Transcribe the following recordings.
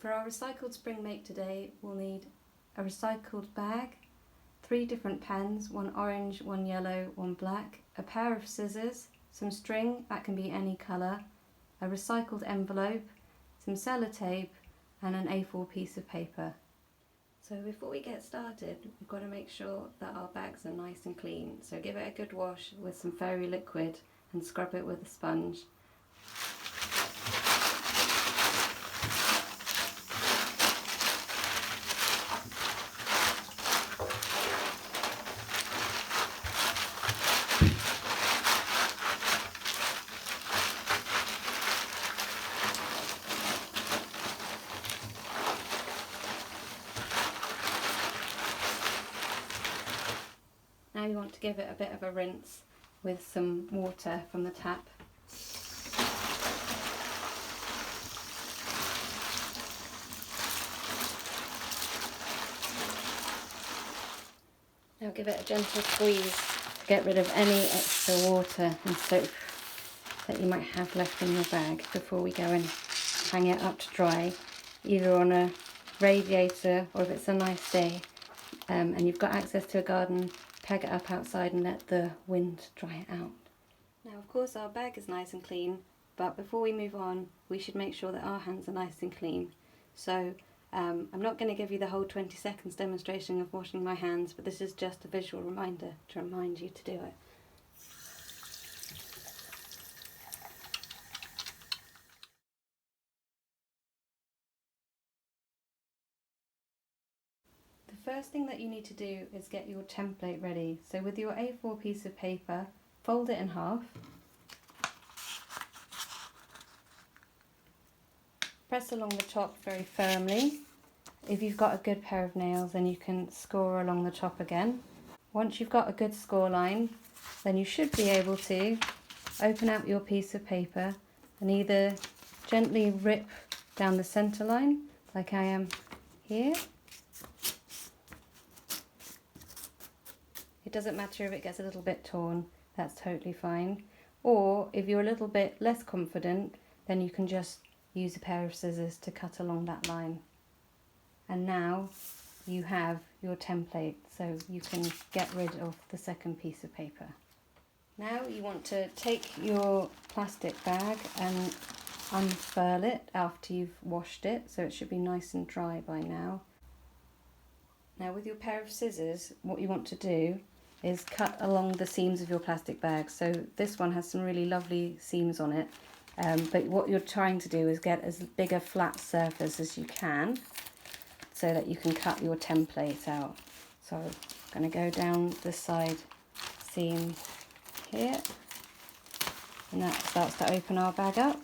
For our recycled spring make today, we'll need a recycled bag, 3 different pens, one orange, one yellow, one black, a pair of scissors, some string, that can be any colour, a recycled envelope, some sellotape and an A4 piece of paper. So before we get started, we've got to make sure that our bags are nice and clean. So give it a good wash with some fairy liquid and scrub it with a sponge. Now you want to give it a bit of a rinse with some water from the tap. Now give it a gentle squeeze to get rid of any extra water and soap that you might have left in your bag before we go and hang it up to dry, either on a radiator or if it's a nice day and you've got access to a garden, peg it up outside and let the wind dry it out. Now of course our bag is nice and clean, but before we move on we should make sure that our hands are nice and clean. So I'm not going to give you the whole 20 seconds demonstration of washing my hands, but this is just a visual reminder to remind you to do it. The first thing that you need to do is get your template ready. So with your A4 piece of paper, fold it in half. Press along the top very firmly. If you've got a good pair of nails, then you can score along the top again. Once you've got a good score line, then you should be able to open up your piece of paper and either gently rip down the center line, like I am here. It doesn't matter if it gets a little bit torn, that's totally fine. Or if you're a little bit less confident, then you can just use a pair of scissors to cut along that line. And now you have your template, so you can get rid of the second piece of paper. Now you want to take your plastic bag and unfurl it after you've washed it, so it should be nice and dry by now. Now with your pair of scissors, what you want to do is cut along the seams of your plastic bag. So this one has some really lovely seams on it, but what you're trying to do is get as big a flat surface as you can so that you can cut your template out. So I'm going to go down the side seam here, and that starts to open our bag up,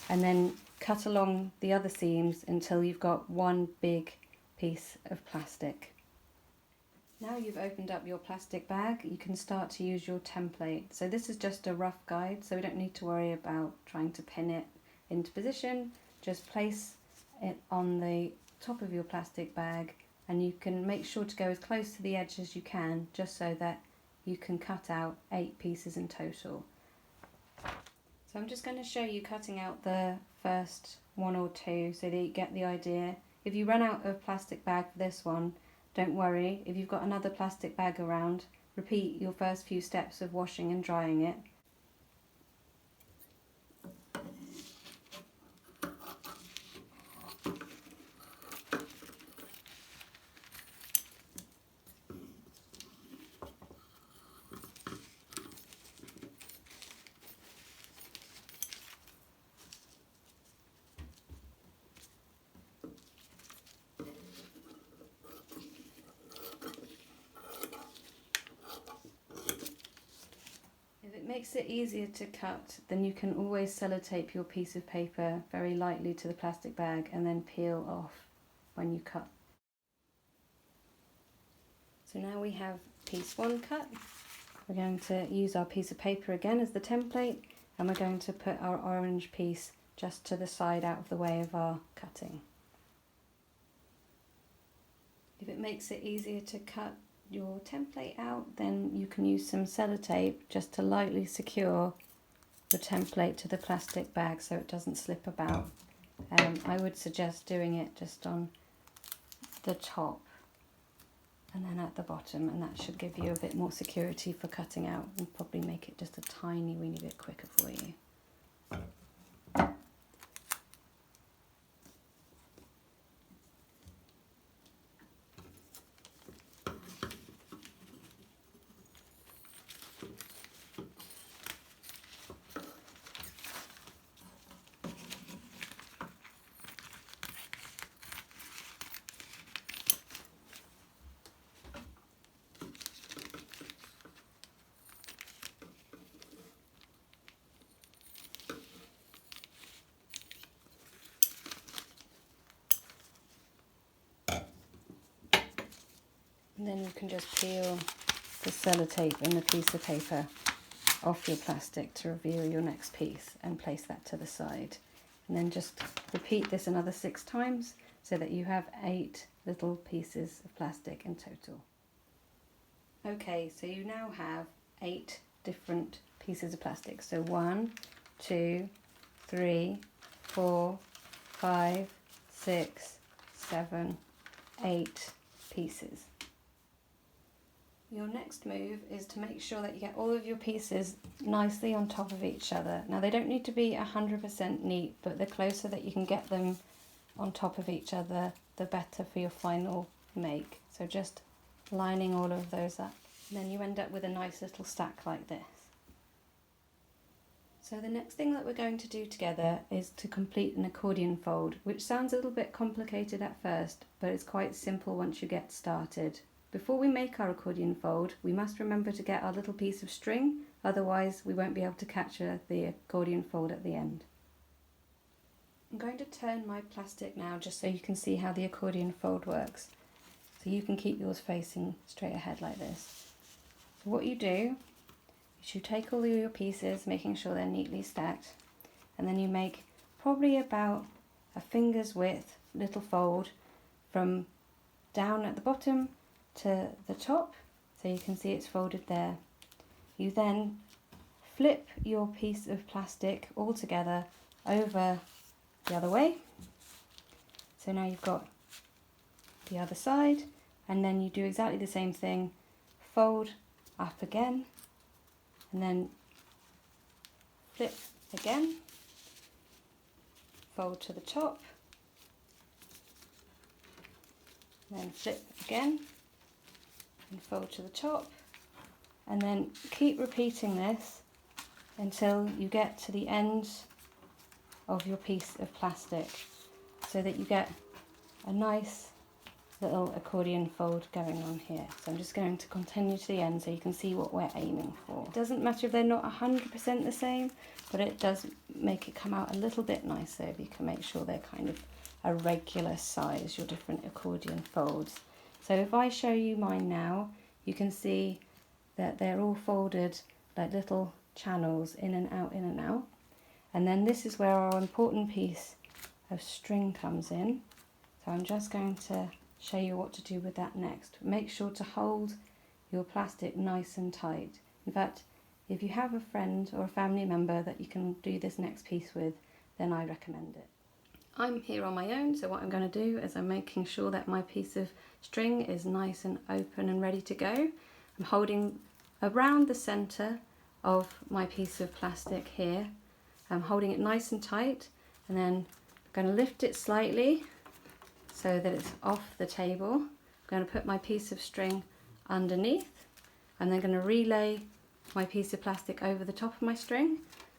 and then cut along the other seams until you've got one big piece of plastic. Now you've opened up your plastic bag, you can start to use your template. So this is just a rough guide, so we don't need to worry about trying to pin it into position. Just place it on the top of your plastic bag, and you can make sure to go as close to the edge as you can, just so that you can cut out 8 pieces in total. So I'm just going to show you cutting out the first 1 or 2 so that you get the idea. If you run out of plastic bag for this one, don't worry. If you've got another plastic bag around, repeat your first few steps of washing and drying it. It makes it easier to cut, then you can always sellotape your piece of paper very lightly to the plastic bag and then peel off when you cut. So now we have piece 1 cut. We're going to use our piece of paper again as the template, and we're going to put our orange piece just to the side out of the way of our cutting. If it makes it easier to cut your template out, then you can use some sellotape just to lightly secure the template to the plastic bag so it doesn't slip about. I would suggest doing it just on the top and then at the bottom, and that should give you a bit more security for cutting out and probably make it just a tiny weeny bit quicker for you. And then you can just peel the sellotape and the piece of paper off your plastic to reveal your next piece and place that to the side. And then just repeat this another 6 times so that you have 8 little pieces of plastic in total. Okay, so you now have 8 different pieces of plastic. So 1, 2, 3, 4, 5, 6, 7, 8 pieces. Your next move is to make sure that you get all of your pieces nicely on top of each other. Now they don't need to be 100% neat, but the closer that you can get them on top of each other, the better for your final make. So just lining all of those up. And then you end up with a nice little stack like this. So the next thing that we're going to do together is to complete an accordion fold, which sounds a little bit complicated at first, but it's quite simple once you get started. Before we make our accordion fold, we must remember to get our little piece of string, otherwise we won't be able to capture the accordion fold at the end. I'm going to turn my plastic now just so you can see how the accordion fold works. So you can keep yours facing straight ahead like this. So what you do is you take all your pieces, making sure they're neatly stacked, and then you make probably about a finger's width little fold from down at the bottom to the top, so you can see it's folded there. You then flip your piece of plastic all together over the other way. So now you've got the other side, and then you do exactly the same thing, fold up again, and then flip again, fold to the top, then flip again, and fold to the top, and then keep repeating this until you get to the end of your piece of plastic, so that you get a nice little accordion fold going on here. So I'm just going to continue to the end so you can see what we're aiming for. It doesn't matter if they're not 100% the same, but it does make it come out a little bit nicer if you can make sure they're kind of a regular size, your different accordion folds. So if I show you mine now, you can see that they're all folded like little channels in and out, in and out. And then this is where our important piece of string comes in. So I'm just going to show you what to do with that next. Make sure to hold your plastic nice and tight. In fact, if you have a friend or a family member that you can do this next piece with, then I recommend it. I'm here on my own, so what I'm going to do is I'm making sure that my piece of string is nice and open and ready to go. I'm holding around the centre of my piece of plastic here. I'm holding it nice and tight, and then I'm going to lift it slightly so that it's off the table. I'm going to put my piece of string underneath, and then going to relay my piece of plastic over the top of my string,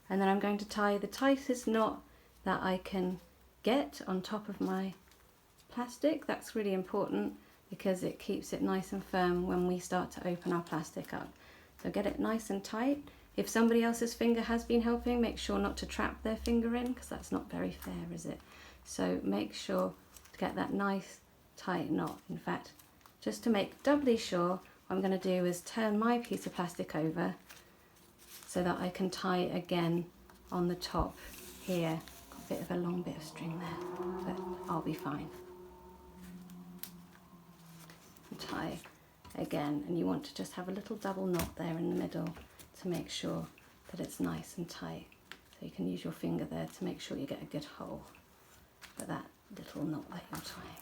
and then I'm going to tie the tightest knot that I can get on top of my plastic. That's really important because it keeps it nice and firm when we start to open our plastic up. So get it nice and tight. If somebody else's finger has been helping, make sure not to trap their finger in, because that's not very fair, is it? So make sure to get that nice tight knot. In fact, just to make doubly sure, what I'm going to do is turn my piece of plastic over so that I can tie it again on the top here. Got a bit of a long bit of string there, but I'll be fine. And tie again, and you want to just have a little double knot there in the middle to make sure that it's nice and tight. So you can use your finger there to make sure you get a good hole. for that little knot that you're tying.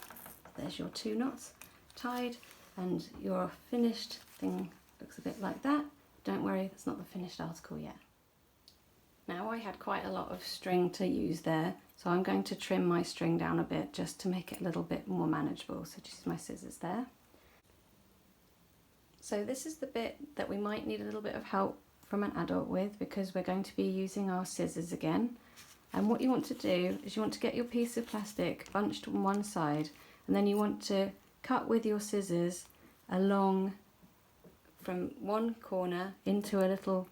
There's your 2 knots tied, and your finished thing looks a bit like that. Don't worry, that's not the finished article yet. Now I had quite a lot of string to use there, so I'm going to trim my string down a bit just to make it a little bit more manageable. So just use my scissors there. So this is the bit that we might need a little bit of help from an adult with, because we're going to be using our scissors again. And what you want to do is you want to get your piece of plastic bunched on one side, and then you want to cut with your scissors along from one corner into a little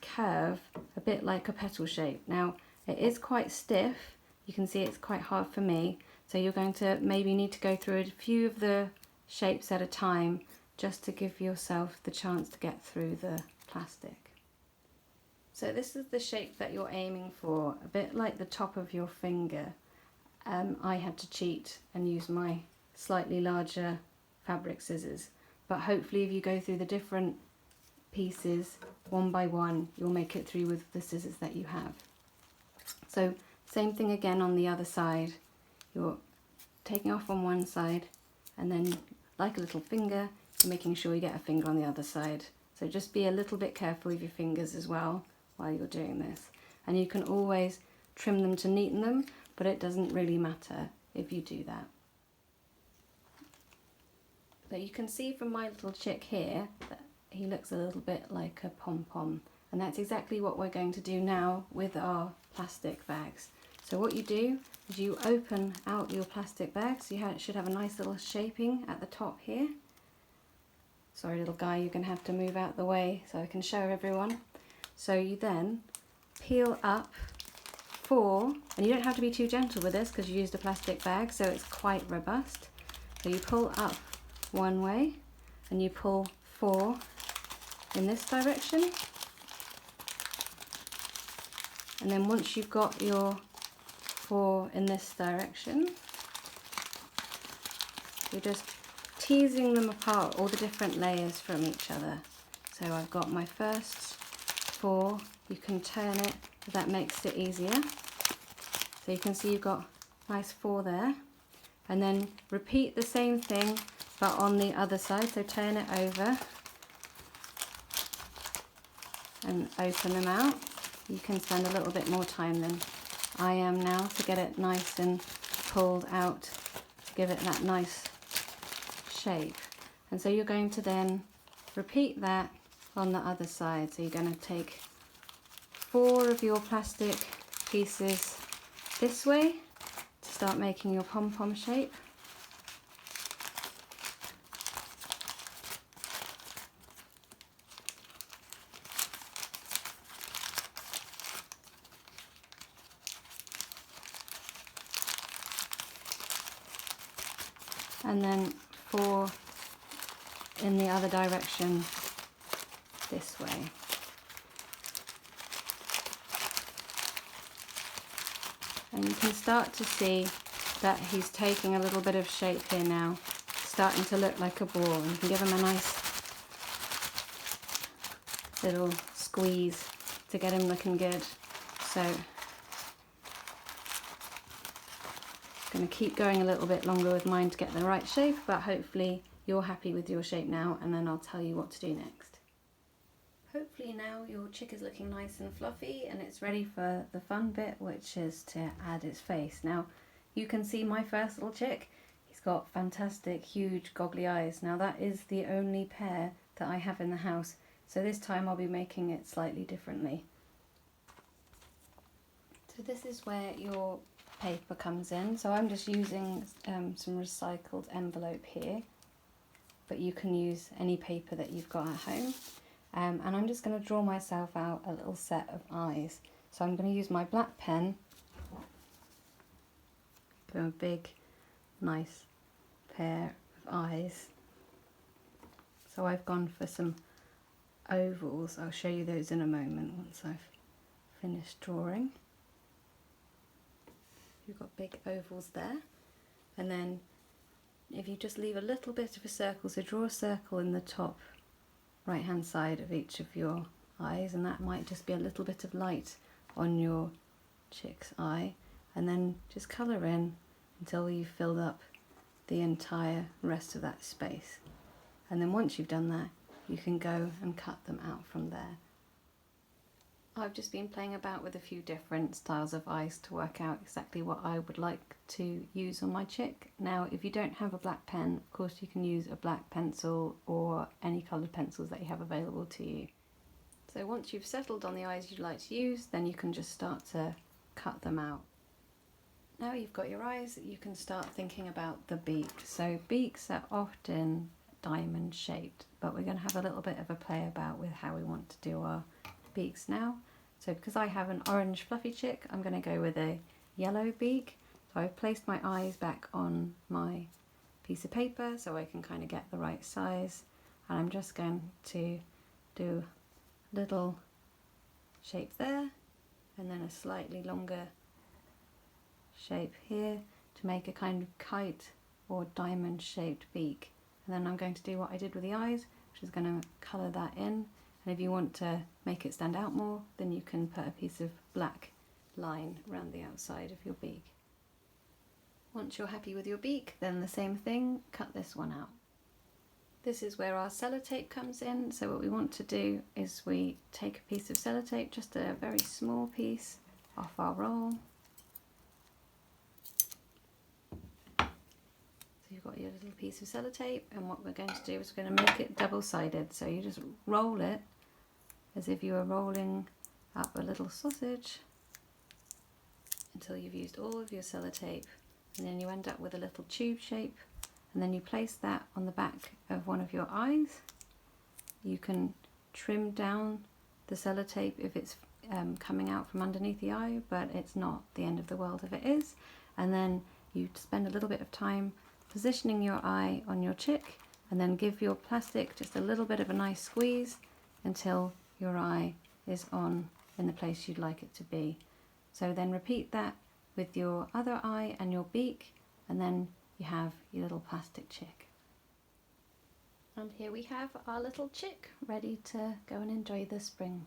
curve, a bit like a petal shape. Now it is quite stiff, you can see it's quite hard for me, so you're going to maybe need to go through a few of the shapes at a time just to give yourself the chance to get through the plastic. So this is the shape that you're aiming for, a bit like the top of your finger. I had to cheat and use my slightly larger fabric scissors, but hopefully if you go through the different pieces one by one, you'll make it through with the scissors that you have. So same thing again on the other side. You're taking off on one side, and then like a little finger, you're making sure you get a finger on the other side. So just be a little bit careful with your fingers as well while you're doing this. And you can always trim them to neaten them, but it doesn't really matter if you do that. So you can see from my little chick here that he looks a little bit like a pom-pom, and that's exactly what we're going to do now with our plastic bags. So what you do is you open out your plastic bags. You should have a nice little shaping at the top here. Sorry little guy, you're going to have to move out the way so I can show everyone. So you then peel up 4, and you don't have to be too gentle with this because you used a plastic bag, so it's quite robust. So you pull up one way and you pull 4 in this direction, and then once you've got your 4 in this direction, you're just teasing them apart, all the different layers from each other. So I've got my first 4, you can turn it, that makes it easier. So you can see you've got nice 4 there, and then repeat the same thing but on the other side. So turn it over and open them out. You can spend a little bit more time than I am now to get it nice and pulled out to give it that nice shape. And so you're going to then repeat that on the other side. So you're going to take 4 of your plastic pieces this way to start making your pom-pom shape. And then 4 in the other direction this way. And you can start to see that he's taking a little bit of shape here now, starting to look like a ball, and you can give him a nice little squeeze to get him looking good. So I'm going to keep going a little bit longer with mine to get the right shape, but hopefully you're happy with your shape now, and then I'll tell you what to do next. Hopefully now your chick is looking nice and fluffy and it's ready for the fun bit, which is to add its face. Now you can see my first little chick, he's got fantastic huge goggly eyes. Now that is the only pair that I have in the house, so this time I'll be making it slightly differently. So this is where your paper comes in. So I'm just using some recycled envelope here, but you can use any paper that you've got at home. And I'm just going to draw myself out a little set of eyes. So I'm going to use my black pen, do a big nice pair of eyes. So I've gone for some ovals. I'll show you those in a moment once I've finished drawing. You've got big ovals there, and then if you just leave a little bit of a circle, so draw a circle in the top right hand side of each of your eyes, and that might just be a little bit of light on your chick's eye, and then just colour in until you've filled up the entire rest of that space. And then once you've done that, you can go and cut them out from there. I've just been playing about with a few different styles of eyes to work out exactly what I would like to use on my chick. Now, if you don't have a black pen, of course you can use a black pencil or any coloured pencils that you have available to you. So once you've settled on the eyes you'd like to use, then you can just start to cut them out. Now you've got your eyes, you can start thinking about the beak. So beaks are often diamond shaped, but we're going to have a little bit of a play about with how we want to do our beaks now. So because I have an orange fluffy chick, I'm going to go with a yellow beak. So I've placed my eyes back on my piece of paper so I can kind of get the right size, and I'm just going to do a little shape there and then a slightly longer shape here to make a kind of kite or diamond shaped beak. And then I'm going to do what I did with the eyes, which is going to colour that in. And if you want to make it stand out more, then you can put a piece of black line around the outside of your beak. Once you're happy with your beak, then the same thing, cut this one out. This is where our sellotape comes in. So what we want to do is we take a piece of sellotape, just a very small piece, off our roll. So you've got your little piece of sellotape, and what we're going to do is we're going to make it double-sided. So you just roll it as if you were rolling up a little sausage until you've used all of your sellotape, and then you end up with a little tube shape, and then you place that on the back of one of your eyes. You can trim down the sellotape if it's coming out from underneath the eye, but it's not the end of the world if it is. And then you spend a little bit of time positioning your eye on your chick, and then give your plastic just a little bit of a nice squeeze until your eye is on in the place you'd like it to be. So then repeat that with your other eye and your beak, and then you have your little plastic chick. And here we have our little chick ready to go and enjoy the spring.